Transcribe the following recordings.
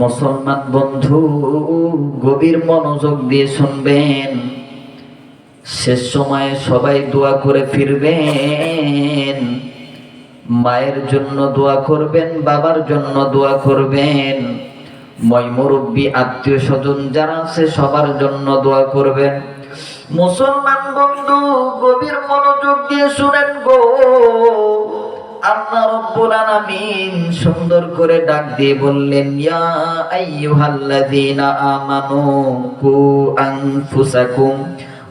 মুসলমান বন্ধু, গভীর মনোযোগ দিয়ে শুনবেন। শেষ সময়ে সবাই দোয়া করে ফিরবেন। মায়ের জন্য দোয়া করবেন, বাবার জন্য দোয়া করবেন, মই মুরব্বী আত্মীয় স্বজন যারা আছে সবার জন্য দোয়া করবেন। মুসলমান বন্ধু, গভীর মনোযোগ দিয়ে শুনেন গো। আল্লাহ রাব্বুল আলামিন সুন্দর করে ডাক দিয়ে বললেন, ইয়া আইয়ুহাল্লাযীনা আমানু কু আনফুসাকুম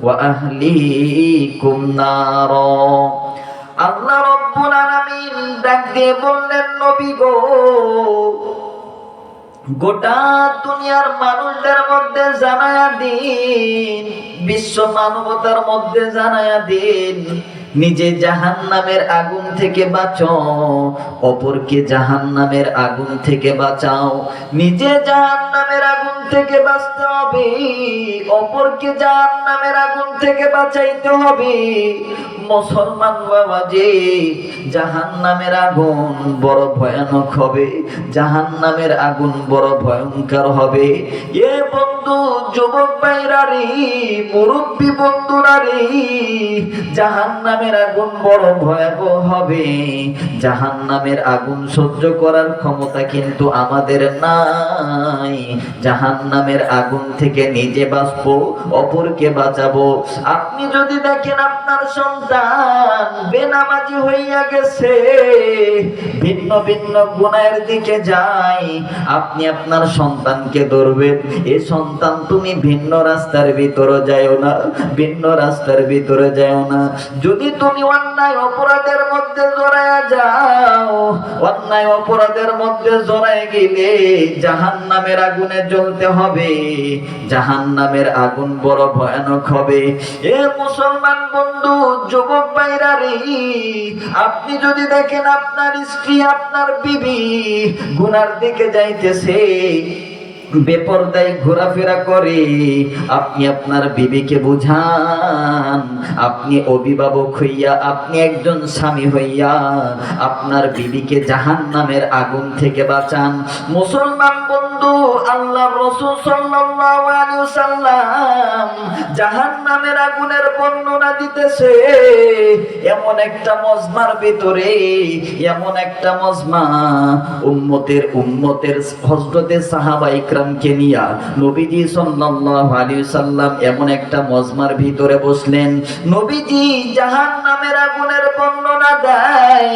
ওয়া আহলিকুম নারা। আল্লাহ রাব্বুল আলামিন ডাক দিয়ে বললেন, নবী গো, গোটা দুনিয়ার মানুষদের মধ্যে জানায়া দিন, বিশ্ব মানবতার মধ্যে জানায়া দিন, নিজে জাহান্নামের আগুন থেকে বাঁচাও, অপরকে জাহান্নামের আগুন থেকে বাঁচাও। নিজে জাহান্নামের আগুন থেকে বাঁচতে হবে, অপরকে জাহান্নামের আগুন থেকে বাঁচাইতে হবে। মুসলমান বাবাজি, জাহান্নামের আগুন বড় ভয়ানক হবে, জাহান্নামের আগুন বড় ভয়ঙ্কর হবে। এ বন্ধু, যুবক ভাইরা রে, মুরব্বী বন্ধুরা রে, জাহান্নামের আগুন বড় ভয়াবহ হবে। জাহান্নামের আগুন সহ্য করার ক্ষমতা কিন্তু আমাদের নাই। জাহান্নামের আগুন থেকে নিজে বাঁচবো, অপরকে বাঁচাবো। আপনি যদি দেখেন আপনার সন্তান বেনামাজি হইয়া গেছে, ভিন্ন ভিন্ন গুনাহের দিকে যায়, আপনি আপনার সন্তানকে ধরবেন, এ সন্তান তুমি ভিন্ন রাস্তার ভিতরে যাও না, ভিন্ন রাস্তার ভিতরে যাও না। যদি তুমি অন্যায় অপরাধের মধ্যে জড়ায়া যাও, অন্যায় অপরাধের মধ্যে জড়ায় গেলে জাহান্নামের আগুনে জ্বলতে হবে। জাহান্নামের আগুন বড় ভয়ানক হবে। এ মুসলমান বন্ধু, যুবক ভাইরা রে, আপনি যদি দেখেন আপনার স্ত্রী, আপনার বিবি গুনার দিকে যাইতেছে, বেপরদায় ঘোরাফেরা করে, আপনি আপনার বিবিকে বুঝান। আপনি অভিভাবক হইয়া, আপনি একজন স্বামী হইয়া আপনার বিবিকে জাহান্নামের আগুন থেকে বাঁচান। মুসলমান বন্ধু, আল্লাহর রাসূল সাল্লাল্লাহু আলাইহি ওয়াসাল্লাম জাহান্নামের আগুনের বর্ণনা দিতেছে। এমন একটা মজমার ভিতরে, এমন একটা মজমা, উম্মতের হযরতে সাহাবায়ে ইকরামকে নিয়া নবীজি সাল্লাল্লাহু আলাইহি ওয়াসাল্লাম এমন একটা মজমার ভিতরে বসলেন। নবীজি জাহান্নামের আগুনের বর্ণনা দেয়।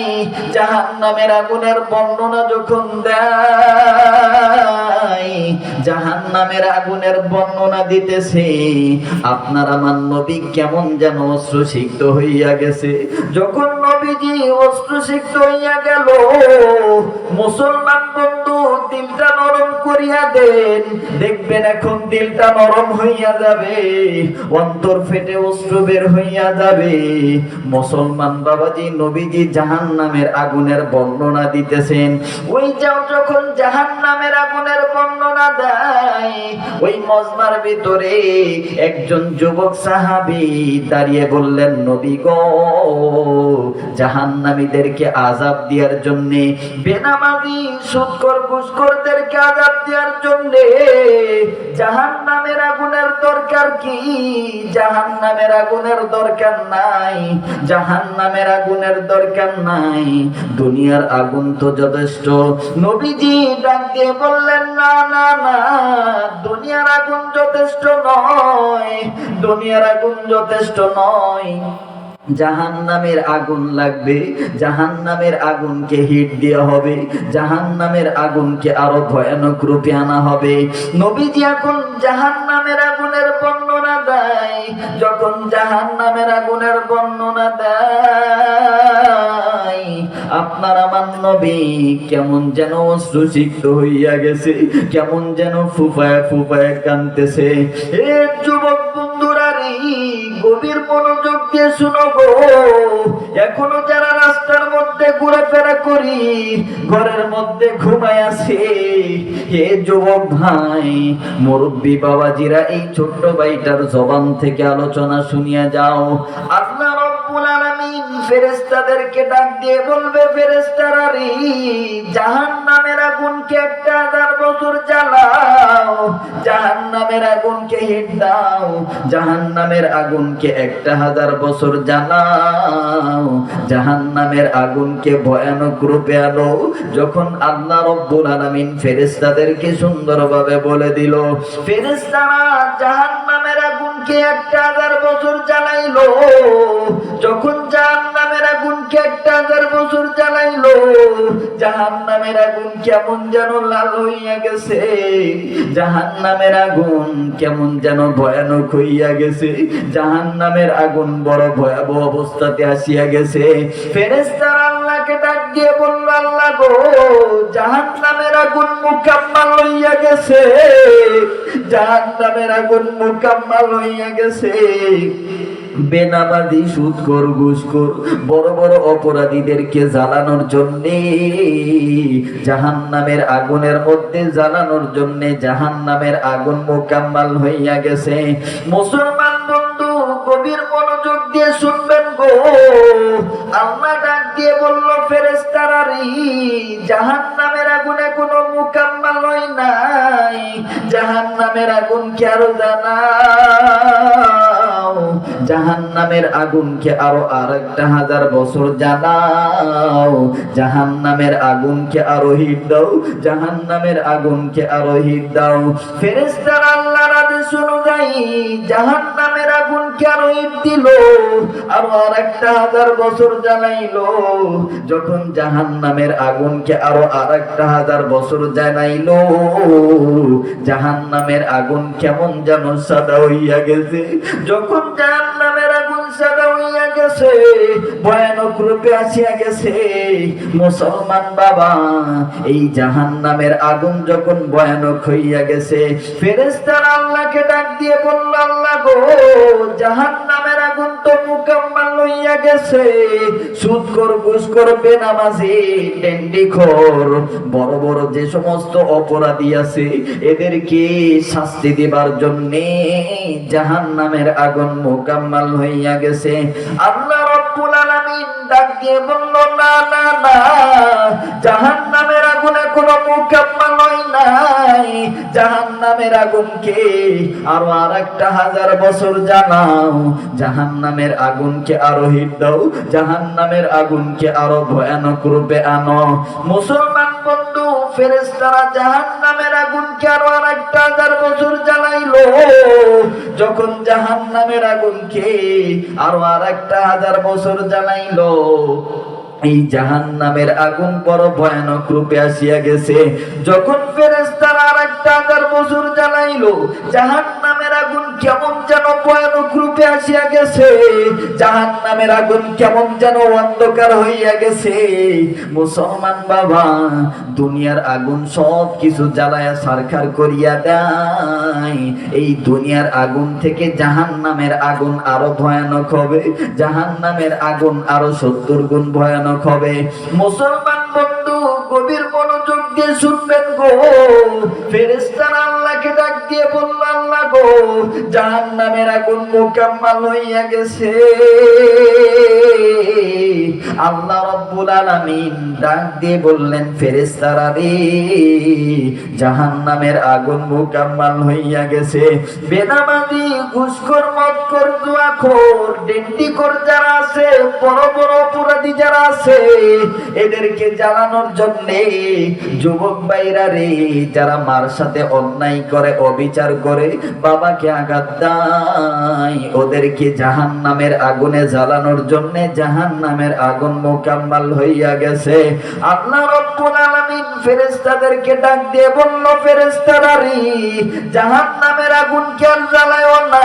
জাহান্নামের আগুনের বর্ণনা যখন দেয়, জাহান্নামের আগুনের বর্ণনা দিতেছে, আপনার আমার নবী কেমন যেন অশ্রুসিক্ত হইয়া গেছে। যখন নবীজি অশ্রুসিক্ত হইয়া গেল, মুসলমান বন্ধু দিলটা নরম করিয়া দেন, দেখবেন এখন দিলটা নরম হইয়া যাবে, অন্তর ফেটে অশ্রু বের হইয়া যাবে। মুসলমান বাবাজি, নবীজি জাহান্নামের আগুনের বর্ণনা দিতেছেন। ওই যাও, যখন জাহান্নামের আগুনের বর্ণনা দেয়, ওই মজমার ভিতরে একজন যুবক সাহাবী দাঁড়িয়ে বললেন, নবী গো, জাহান্নামীদেরকে আযাব দেওয়ার জন্য, বেনামাজি সুদখোর ঘুষখোরদেরকে আযাব দেওয়ার জন্য জাহান্নামের আগুনের দরকার কি? জাহান্নামের আগুনের দরকার নাই, জাহান্নামের আগুনের দরকার নাই, দুনিয়ার আগুন তো যথেষ্ট। নবীজি ডাক দিয়ে বললেন, না না না, দুনিয়ার আগুন যথেষ্ট নয়, দুনিয়ার আগুন যথেষ্ট নয়, জাহান্নামের আগুন লাগবে। জাহান্নামের আগুনকে হিট দেওয়া হবে, জাহান্নামের আগুনকে আরো ভয়ানক রূপে আনা হবে। নবীজি এখন জাহান্নামের আগুনের বর্ণনা দেয়। যখন জাহান্নামের আগুনের বর্ণনা দেয়, আপনার আমার নবী কেমন যেন অশ্রুসিক্ত হইয়া গেছে, কেমন যেন ফুফায় ফুফায় কাঁদতেছে। এ যুবক বন্ধুরা রে, গভীর মনোযোগ দিয়ে শুনো গো। এখনো যারা রাস্তার মধ্যে ঘোরাফেরা করি, ঘরের মধ্যে ঘুমায় আছে, হে যুবক ভাই, মুরব্বী বাবাজিরা, এই ছোট্ট ভাইটার জবান থেকে আলোচনা শুনিয়া যাও। আল্লাহ রাব্বুল আলামিন ফেরেশতাদেরকে ডাক দিয়ে বলবে, ফেরেশতারা রে, জাহান্নামের আগুনকে 1000 বছর জ্বালা জাহান্নামের আগুনকে হিট দাও, জাহান্নামের আগুনকে 1000 বছর জ্বালাও, জাহান্নামের আগুনকে ভয়ানক রূপে আনো। যখন আল্লাহ রব্বুল আলামিন ফেরেশতাদেরকে সুন্দরভাবে বলে দিল, ফেরেশতারা জাহান্নামের আগুনকে 1000 বছর জ্বালাইলো। যখন জাহান্নামের আগুনকে 1000 বছর জ্বালাইলো, জাহান্নামের আগুন কেমন যেন লাল হইয়া গেছে, জাহান্নামের আগুন কেমন যেন ভয়ানক হইয়া গেছে, জাহান্নামের আগুন বড় ভয়াবহ অবস্থাতে আসিয়া গেছে। ফেরেশতারা আল্লাহকে ডাক দিয়ে বলল, আল্লাহ গো, জাহান্নামের আগুন মুকাম্মাল হইয়া গেছে, জাহান্নামের আগুন মুকাম্মাল হইয়া গেছে। বেনামাজি, সুদখোর, ঘুষখোর, বড় বড় অপরাধীদেরকে জ্বালানোর জন্য, জাহান্নামের আগুনের মধ্যে জ্বালানোর জন্য জাহান্নামের আগুন মোকাম্মাল হইয়া গেছে। মুসলমান বন্ধু, গভীর মনোযোগ দিয়ে শুনবেন গো। আল্লাহ ডাক দিয়ে বলল, ফেরেশতারা রে, জাহান্নামের আগুনে কোনো মোকাম্মাল হয় নাই, জাহান্নামের আগুনকে আরো জ্বালাও, জাহান্নামের আগুনকে আরো 1000 বছর জ্বালাও, জাহান্নামের আগুনকে আরো হিট দাও, জাহান্নামের আগুনকে আরো হিট দাও। ফেরেশতারা আল্লাহর আদেশ অনুযায়ী জাহান্নামের আগুনকে আরো হিট দিল, আরো 1000 বছর জ্বালাইলো। যখন জাহান্নামের আগুনকে আরো 1000 বছর জ্বালাইলো, জাহান্নামের আগুন কেমন যেন সাদা হইয়া গেছে। যখন জাহান্নামের আগুন সাদা হইয়া গেছে, ভয়ানক রূপে আসিয়া গেছে, মুসলমান বাবা, এই জাহান্নামের আগুন যখন ভয়ানক হইয়া গেছে, ফেরেশতারা আল্লাহকে ডাক দিয়ে বলল, আল্লাহ গো, জাহান্নামের আগুন তো মুকাম্মাল হইয়া গেছে, সুদখোর, ঘুষখোর, বেনামাজি, ডেন্ডিখোর, বড় বড় যে সমস্ত অপরাধী আছে, এদেরকে শাস্তি দেবার জন্য জাহান্নামের আগুন মুকাম্মাল হইয়া গেছে। আল্লাহ রব্বুল আলামিন ডাক দিয়ে বলল, না না না, জাহান্নামের আগুনে কোনো মুকাম্মাল হয় নাই, জাহান্নামের আগুনকে আরো 1000 বছর জ্বালাও, জাহান্নামের আগুনকে আরো হিট দাও, জাহান্নামের আগুনকে আরো ভয়ানক রূপে আনো। মুসলমান বন্ধু, ফেরেশতারা জাহান্নামের আগুনকে আরো 1000 বছর জ্বালাইলো। যখন জাহান্নামের আগুনকে আরো 1000 বছর জ্বালাইলো, এই জাহান্নামের আগুন বড় ভয়ানক রূপে আসিয়া গেছে। যখন ফেরেশতারা 1000 বছর জ্বালাইলো, জাহান্নামের আগুন কেমন যেন ভয়ানক রূপে আসিয়া গেছে, জাহান্নামের আগুন কেমন যেন অন্ধকার হইয়া গেছে। মুসলমান বাবা, দুনিয়ার আগুন সব কিছু জ্বালায়া ছারখার করিয়া দেয়, এই দুনিয়ার আগুন থেকে জাহান্নামের আগুন আরো ভয়ানক হবে, জাহান্নামের আগুন আরো 70 গুণ ভয়ানক হবে। মুসলমান বন্ধু, গভীর মনোযোগ দিয়ে শুনবেন গো। ফেরেশতারা আল্লাহকে ডাক দিয়ে বলল, আল্লাহ গো, জাহান্নামের আগুন মুকাম্মাল হইয়া গেছে। আল্লাহ রব্বুল আলামিন ডাক দিয়ে বললেন, ফেরেশতারা রে, জাহান্নামের আগুন মুকাম্মাল হইয়া গেছে। বেনামাজি, ঘুষখোর, মদখোর, জুয়াখোর, ডেন্ডিখোর যারা আছে, বড় বড় অপরাধী যারা আছে, এদেরকে জ্বালানোর জন্য যুবক ভাইরা রে, যারা মার সাথে অন্যায় করে, অবিচার করে, বাবাকে আঘাত দেয়, ওদেরকে জাহান্নামের আগুনে জ্বালানোর জন্য জাহান্নামের আগুন মুকাম্মাল হইয়া গেছে। আল্লাহ রব্বুল আলামিন ফেরেশতাদেরকে ডাক দিয়ে বলল, ফেরেশতারা রে, জাহান্নামের আগুন কেন জ্বালায়ও না,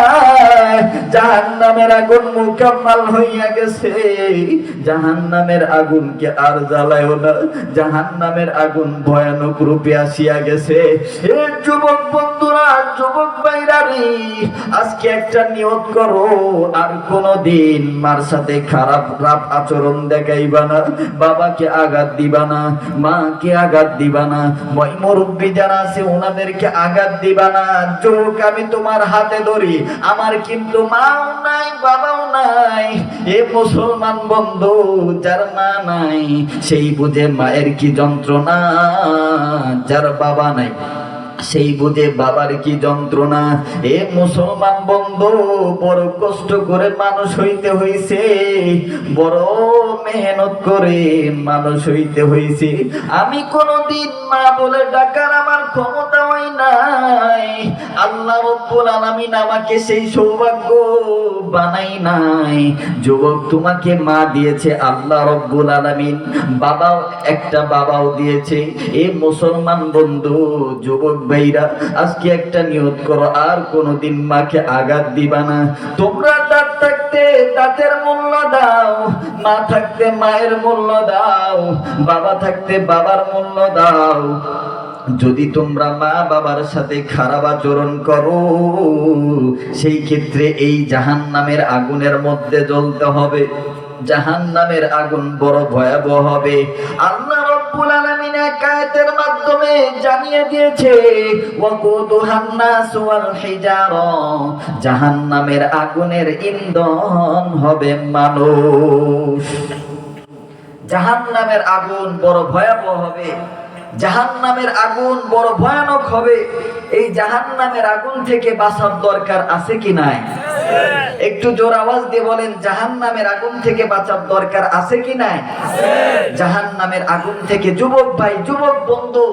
জাহান্নামের আগুন মুকাম্মাল হইয়া গেছে, জাহান্নামের আগুনকে আর জ্বালায়ও না, জাহান্নামের আগুন ভয়ানক রূপে আসিয়া গেছে। হে যুবক বন্ধুরা, যুবক ভাইরা রে, আজকে একটা নিয়ত করো, আর কোনদিন মার সাথে খারাপ আচরণ দেখাইবা না, বাবাকে আঘাত দিবা না, মাকে আঘাত দিবা না, মুরব্বী যারা আছে ওনাদেরকে আঘাত দিবা না। যুবক, আমি তোমার হাতে ধরি, আমার কিন্তু মাও নাই, বাবাও নাই। এ মুসলমান বন্ধু, যার মা নাই সেই বুঝে মায়ের কি যন্ত্রণা, যার বাবা নাই সেই বুঝে বাবার কি যন্ত্রণা। এ মুসলমান বন্ধু, বড় কষ্ট করে মানুষ হইতে হইছে, বড় মেহনত করে মানুষ হইতে হইছে। আমি কোনদিন মা বলে ডাকার আমার ক্ষমতা হয় নাই। আল্লাহ রাব্বুল আলামিন আমাকে সেই সৌভাগ্য বানাই নাই। যুবক, তোমাকে মা দিয়েছে আল্লাহ রাব্বুল আলামিন, বাবাও একটা বাবাও দিয়েছে। এ মুসলমান বন্ধু, যুবক ভাইরা, আজকে একটা নিয়ত করো, আর কোনদিন মাকে আঘাত দিবা না। তোমরা দাঁত থাকতে দাঁতের মূল্য দাও, মা থাকতে মায়ের মূল্য দাও, বাবা থাকতে বাবার মূল্য দাও। যদি তোমরা মা বাবার সাথে খারাপ আচরণ করো, সেই ক্ষেত্রে এই জাহান্নামের আগুনের মধ্যে জ্বলতে হবে। জাহান্নামের আগুন বড় ভয়াবহ হবে। আল্লাহ রাব্বুল আলামিন এক আয়াতের মাধ্যমে জানিয়ে দিয়েছে, ওয়াকুদুহান নাস ওয়াল হিজারা, জাহান্নামের আগুনের ইন্ধন হবে মানুষ। জাহান্নামের আগুন বড় ভয়াবহ হবে, জাহান্নামের আগুন বড় ভয়ানক হবে। এই জাহান্নামের আগুন থেকে বাঁচার দরকার আছে কি নাই? একটু জোর আওয়াজ দিয়ে বলেন, জাহান্নামের আগুন থেকে বাঁচার দরকার আছে কি নাই? জাহান্নামের আগুন থেকে, যুবক ভাই, যুবক বন্ধু,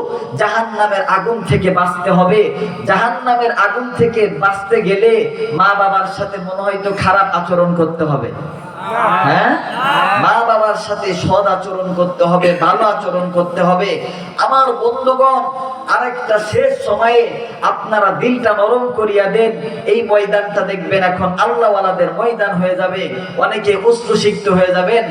জাহান্নামের আগুন থেকে বাঁচতে হবে। জাহান্নামের আগুন থেকে বাঁচতে গেলে মা বাবার সাথে মনে হয় তো খারাপ আচরণ করতে হবে। হ্যাঁ, মা বাবার সাথে সৎ আচরণ করতে হবে, ভালো আচরণ করতে হবে। আমার বন্ধুগণ, আরেকটা শেষ সময়ে আপনারা দিলটা নরম করিয়া দেন। এই ময়দানটা দেখবেন এখন আল্লাহওয়ালাদের ময়দান হয়ে যাবে, অনেকে উচ্চ শিক্ষিত হয়ে যাবেন।